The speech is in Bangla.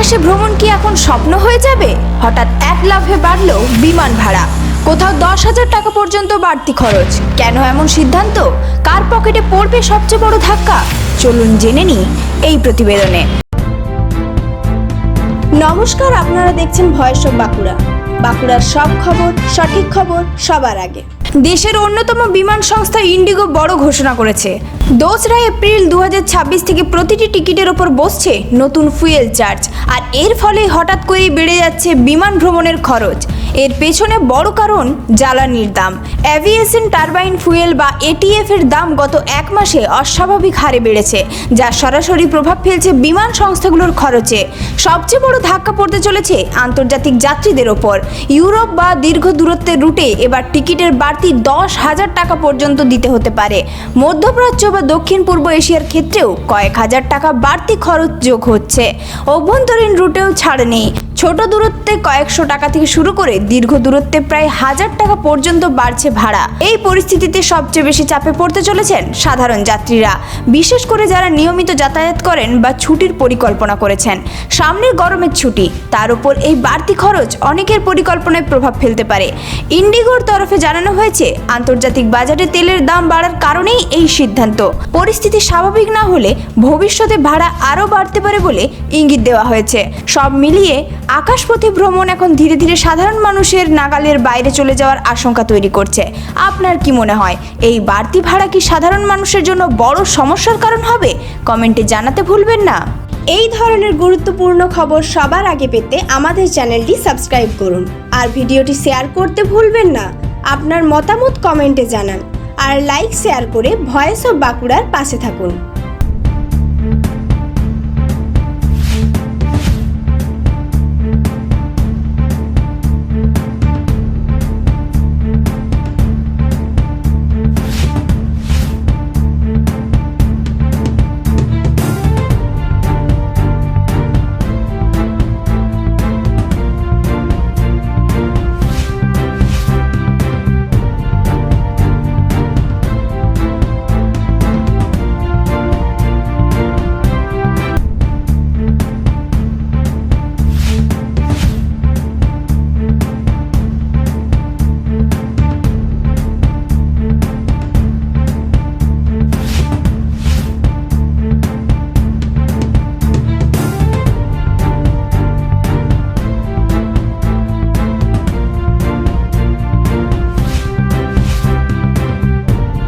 মহাকাশে ভ্রমণ কি এখন স্বপ্ন হয়ে যাবে? হঠাৎ এক লাফে বাড়ল বিমান ভাড়া, কোথাও 10,000 টাকা পর্যন্ত বাড়তি খরচ। কেন এমন সিদ্ধান্ত? কার পকেটে পড়বে সবচেয়ে বড় ধাক্কা? চলুন জেনে নিই এই প্রতিবেদনে। নমস্কার, আপনারা দেখছেন ভয়েস অফ বাঁকুড়া। বাঁকুড়ার সব খবর, সঠিক খবর সবার আগে। দেশের অন্যতম বিমান সংস্থা ইন্ডিগো বড় ঘোষণা করেছে। 2রা এপ্রিল 2026 থেকে প্রতিটি টিকিটের ওপর বসছে নতুন ফুয়েল চার্জ। আর এর ফলে হঠাৎ করেই বেড়ে যাচ্ছে বিমান ভ্রমণের খরচ। এর পেছনে বড় কারণ জ্বালানির দাম। অ্যাভিয়েশন টারবাইন ফুয়েল বা এটিএফ এর দাম গত এক মাসে অস্বাভাবিক হারে বেড়েছে, যা সরাসরি প্রভাব ফেলছে বিমান সংস্থাগুলোর খরচে। সবচেয়ে বড় ধাক্কা পড়তে চলেছে আন্তর্জাতিক যাত্রীদের ওপর। ইউরোপ বা দীর্ঘ দূরত্বের রুটে এবার টিকিটের বাড়তি 10,000 টাকা পর্যন্ত দিতে হতে পারে। মধ্যপ্রাচ্য বা দক্ষিণ পূর্ব এশিয়ার ক্ষেত্রেও কয়েক হাজার টাকা বাড়তি খরচ যোগ হচ্ছে। অভ্যন্তরীণ রুটেও ছাড় নেই। ছোট দূরত্বে কয়েকশো টাকা থেকে শুরু করে দীর্ঘ দূরত্বে প্রায় 1000 টাকা পর্যন্ত বাড়ছে ভাড়া। এই পরিস্থিতিতে সবচেয়ে বেশি চাপে পড়তে চলেছেন সাধারণ যাত্রীরা, বিশেষ করে যারা নিয়মিত যাতায়াত করেন বা ছুটির পরিকল্পনা করেছেন। সামনের গরমের ছুটি, তার উপর এই বাড়তি খরচ অনেকের পরিকল্পনায় প্রভাব ফেলতে পারে। ইন্ডিগোর তরফে জানানো হয়েছে, আন্তর্জাতিক বাজারে তেলের দাম বাড়ার কারণেই এই সিদ্ধান্ত। পরিস্থিতি স্বাভাবিক না হলে ভবিষ্যতে ভাড়া আরও বাড়তে পারে বলে ইঙ্গিত দেওয়া হয়েছে। সব মিলিয়ে আকাশপথে ভ্রমণ এখন ধীরে ধীরে সাধারণ মানুষের নাগালের বাইরে চলে যাওয়ার আশঙ্কা তৈরি করছে। আপনার কি মনে হয়, এই বাড়তি ভাড়া কি সাধারণ মানুষের জন্য বড় সমস্যার কারণ হবে? কমেন্টে জানাতে ভুলবেন না। এই ধরনের গুরুত্বপূর্ণ খবর সবার আগে পেতে আমাদের চ্যানেলটি সাবস্ক্রাইব করুন আর ভিডিওটি শেয়ার করতে ভুলবেন না। আপনার মতামত কমেন্টে জানান আর লাইক শেয়ার করে ভয়েস অফ বাঁকুড়ার পাশে থাকুন।